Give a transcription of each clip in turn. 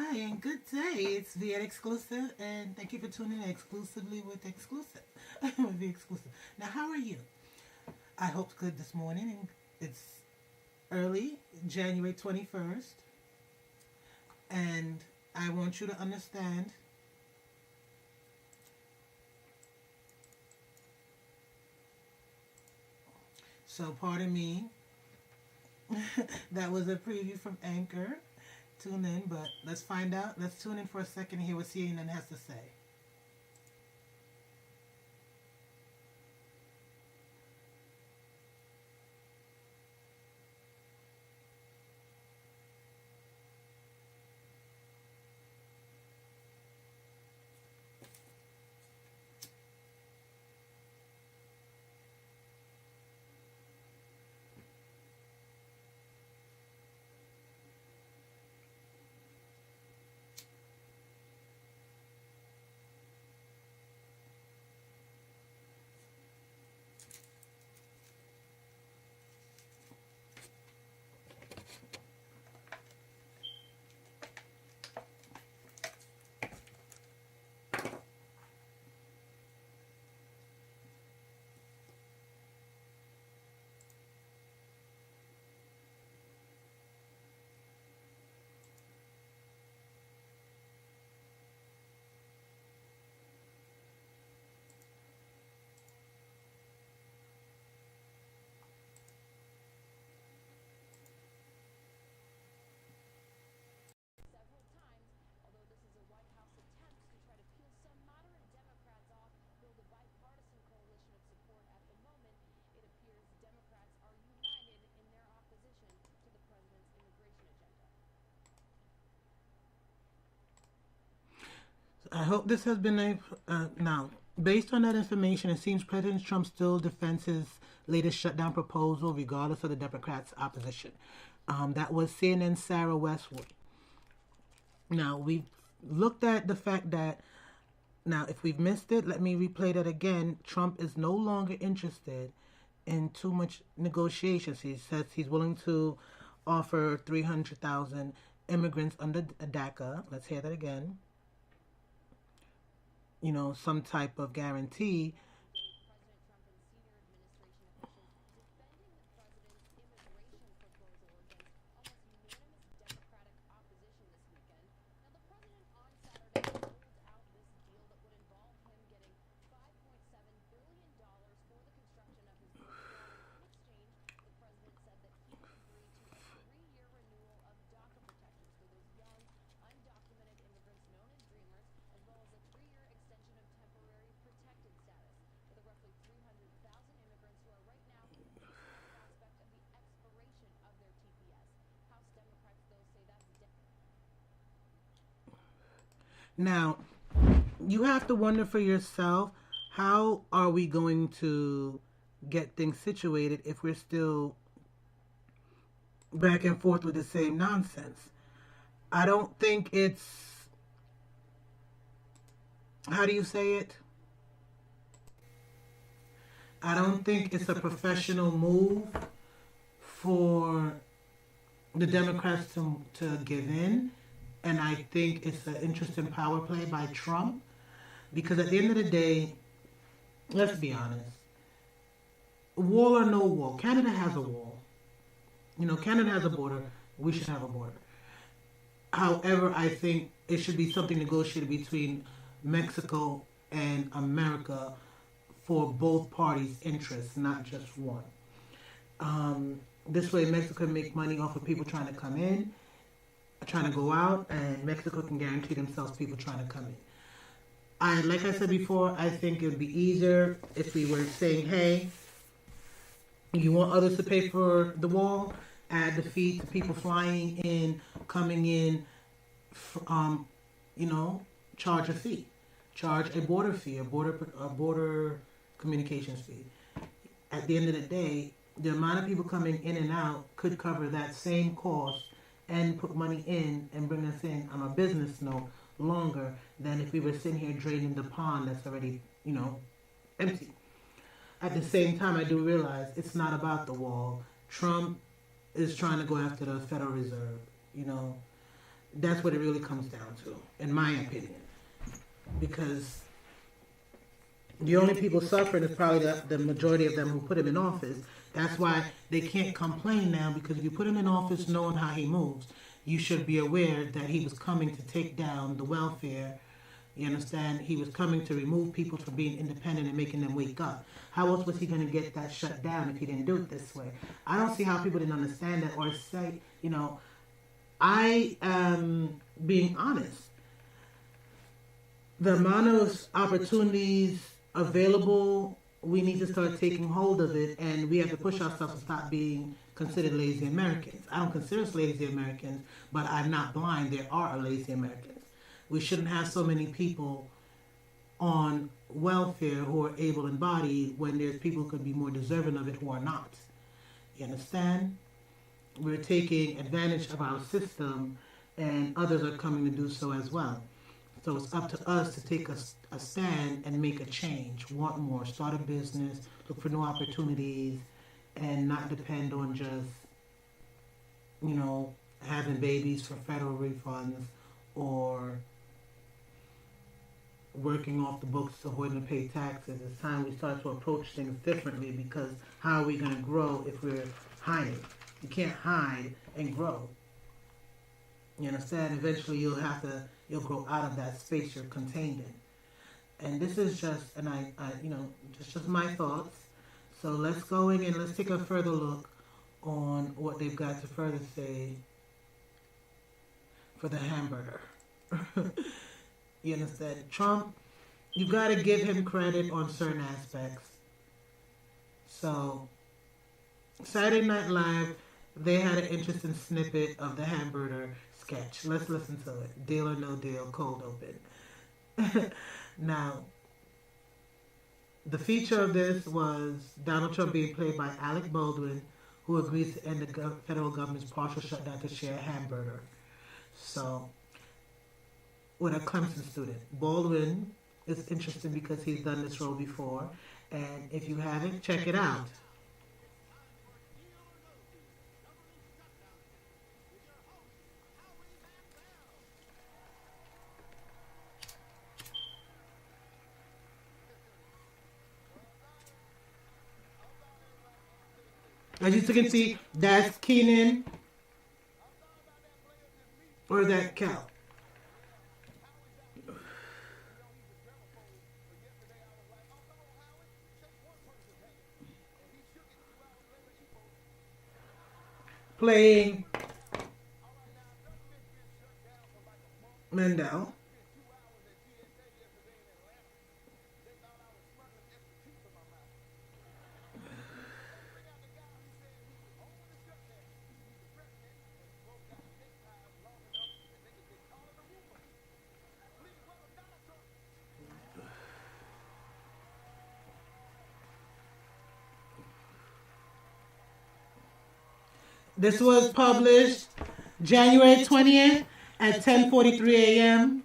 Hi, and good day. It's the Exclusive, and thank you for tuning in exclusively with Exclusive. with the Exclusive. Now, how are you? I hope good this morning, and it's early, January 21st, and I want you to understand. So, pardon me, that was a preview from Anchor. Tune in, but let's find out. Let's tune in for a second and hear what CNN has to say. I hope this has been a. Now, based on that information, it seems President Trump still defends his latest shutdown proposal, regardless of the Democrats' opposition. That was CNN's Sarah Westwood. Now, we've looked at the fact that, now, if we've missed it, let me replay that again. Trump is no longer interested in too much negotiations. He says he's willing to offer 300,000 immigrants under DACA. Let's hear that again. Some type of guarantee. Now, you have to wonder for yourself, how are we going to get things situated if we're still back and forth with the same nonsense? I don't think it's, how do you say it? I don't think it's a professional move for the Democrats to give in. And I think it's an interesting power play by Trump. Because at the end of the day, let's be honest, wall or no wall, Canada has a wall. Canada has a border. We should have a border. However, I think it should be something negotiated between Mexico and America for both parties' interests, not just one. This way, Mexico can make money off of people trying to come in, trying to go out, and Mexico can guarantee themselves people trying to come in. Like I said before, I think it would be easier if we were saying, hey, you want others to pay for the wall? Add the fee to people flying in, coming in, charge a fee. Charge a border fee, a border communications fee. At the end of the day, the amount of people coming in and out could cover that same cost and put money in and bring us in on a business no longer than if we were sitting here draining the pond that's already, empty. At the same time, I do realize it's not about the wall. Trump is trying to go after the Federal Reserve, That's what it really comes down to, in my opinion. Because the only people suffering is probably the majority of them who put him in office. That's why they can't complain now, because if you put him in office knowing how he moves, you should be aware that he was coming to take down the welfare. You understand? He was coming to remove people from being independent and making them wake up. How else was he going to get that shut down if he didn't do it this way? I don't see how people didn't understand that or say, I am being honest. The amount of opportunities available, we need to start taking hold of it, and we have to push ourselves to stop being considered lazy Americans. I don't consider us lazy Americans, but I'm not blind. There are lazy Americans. We shouldn't have so many people on welfare who are able and bodied when there's people who could be more deserving of it who are not. You understand? We're taking advantage of our system, and others are coming to do so as well. So it's up to us to take a stand and make a change, want more, start a business, look for new opportunities, and not depend on just, having babies for federal refunds or working off the books to avoid to pay taxes. It's time we start to approach things differently, because how are we going to grow if we're hiding? You can't hide and grow. You understand? Eventually you'll grow out of that space you're contained in. And this is just, and just my thoughts. So let's go in and let's take a further look on what they've got to further say for the hamburger. You understand? Trump, you got to give him credit on certain aspects. So, Saturday Night Live, they had an interesting snippet of the hamburger sketch. Let's listen to it. Deal or no deal, cold open. Now, the feature of this was Donald Trump being played by Alec Baldwin, who agrees to end the federal government's partial shutdown to share a hamburger. So, with a Clemson student. Baldwin is interesting because he's done this role before. And if you haven't, check it out. As you can see, that's Keenan or that cow. Playing Mendel. This was published January 20th at 10:43 a.m.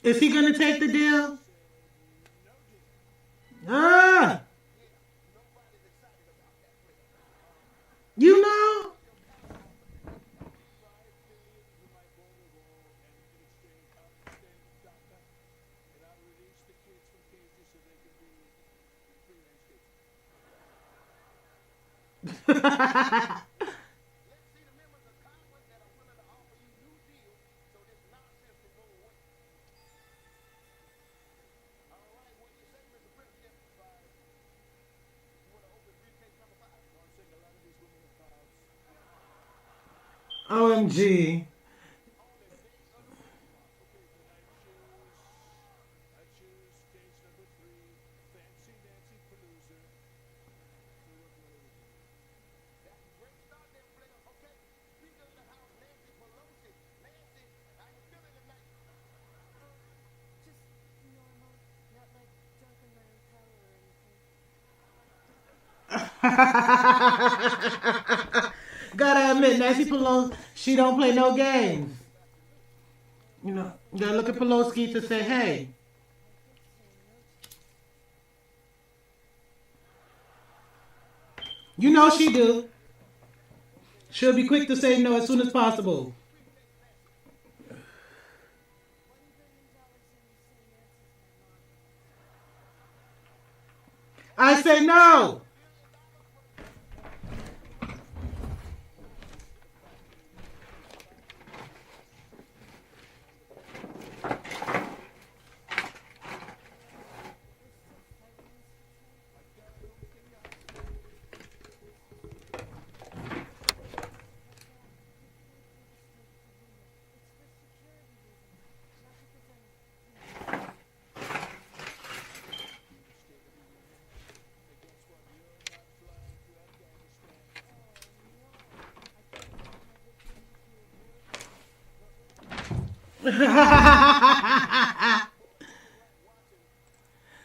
Is he going to take the deal? Ah! You know? OMG. Gotta admit, Nancy Pelosi, she don't play no games. You know, you gotta look at Pelosi to say, hey, you know she do. She'll be quick to say no as soon as possible. I say no.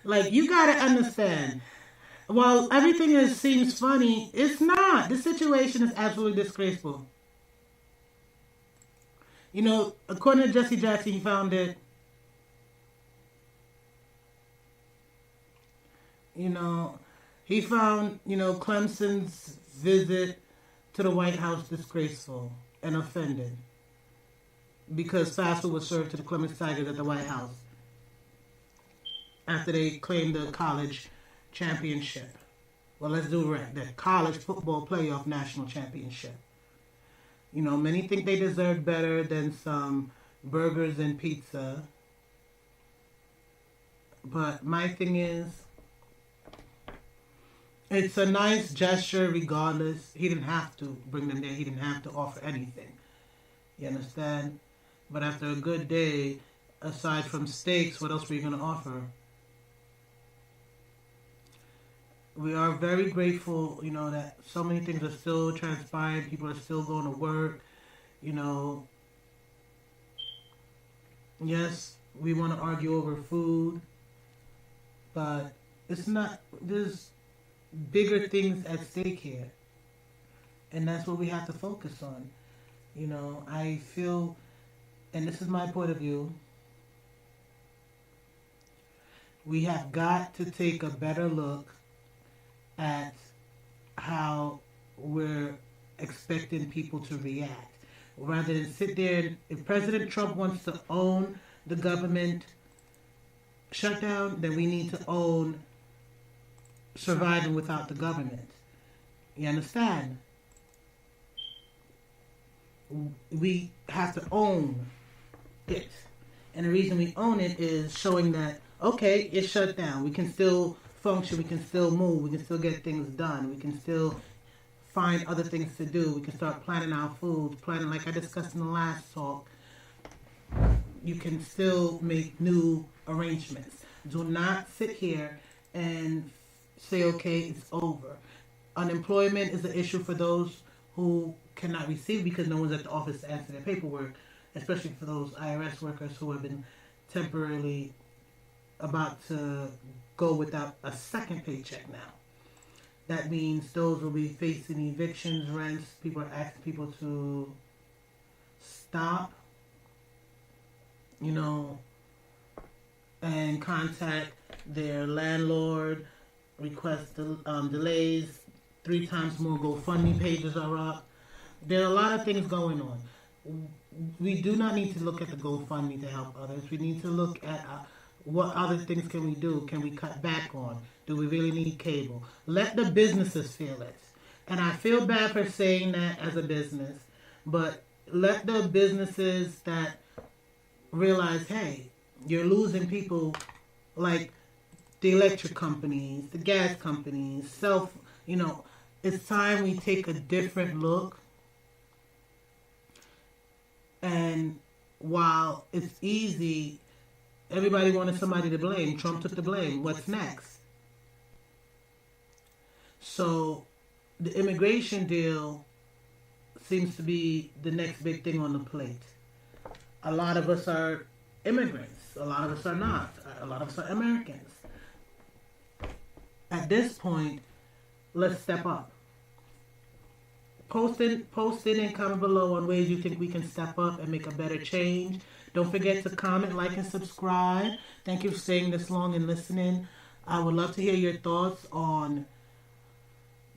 Like, you gotta understand. While everything seems funny, it's not. The situation is absolutely disgraceful. You know, according to Jesse Jackson, he found it. You know, he found, Clemson's visit to the White House disgraceful and offended because fast food was served to the Clemson Tigers at the White House after they claimed the college championship. Well, let's do it right. The college football playoff national championship. You know, many think they deserve better than some burgers and pizza. But my thing is, it's a nice gesture regardless. He didn't have to bring them there. He didn't have to offer anything. You understand? But after a good day, aside from steaks, what else were you going to offer? We are very grateful, that so many things are still transpiring. People are still going to work. Yes, we want to argue over food, but it's not, there's bigger things at stake here. And that's what we have to focus on. I feel, and this is my point of view, we have got to take a better look at how we're expecting people to react. Rather than sit there, if President Trump wants to own the government shutdown, then we need to own surviving without the government. You understand? We have to own it. And the reason we own it is showing that, okay, it's shut down. We can still function, we can still move, we can still get things done, we can still find other things to do, we can start planning our foods, planning, like I discussed in the last talk, you can still make new arrangements. Do not sit here and say, okay, it's over. Unemployment is an issue for those who cannot receive because no one's at the office to answer their paperwork, especially for those IRS workers who have been temporarily about to go without a second paycheck now. That means those will be facing evictions, rents. People are asking people to stop, and contact their landlord, request delays. 3 times more GoFundMe pages are up. There are a lot of things going on. We do not need to look at the GoFundMe to help others. We need to look at what other things can we do? Can we cut back on? Do we really need cable? Let the businesses feel it. And I feel bad for saying that as a business, but let the businesses that realize, hey, you're losing people like the electric companies, the gas companies, it's time we take a different look. And while it's easy, everybody wanted somebody to blame. Trump took the blame. What's next? So the immigration deal seems to be the next big thing on the plate. A lot of us are immigrants. A lot of us are not. A lot of us are Americans. At this point, let's step up. Post in and comment below on ways you think we can step up and make a better change. Don't forget to comment, like, and subscribe. Thank you for staying this long and listening. I would love to hear your thoughts on,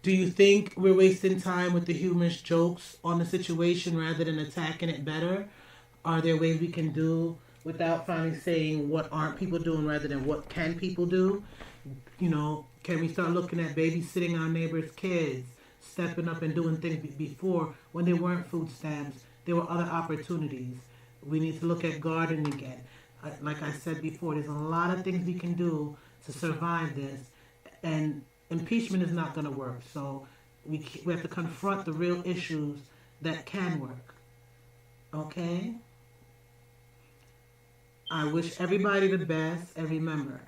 do you think we're wasting time with the humorous jokes on the situation rather than attacking it better? Are there ways we can do without finally saying what aren't people doing rather than what can people do? You know, can we start looking at babysitting our neighbors' kids, stepping up and doing things before when there weren't food stamps? There were other opportunities. We need to look at gardening again. Like I said before, there's a lot of things we can do to survive this, and impeachment is not going to work. So we have to confront the real issues that can work. Okay? I wish everybody the best, and remember,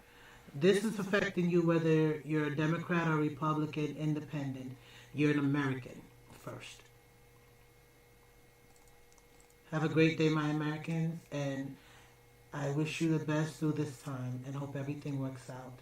this is affecting you whether you're a Democrat or Republican, independent. You're an American first. Have a great day, my Americans, and I wish you the best through this time and hope everything works out.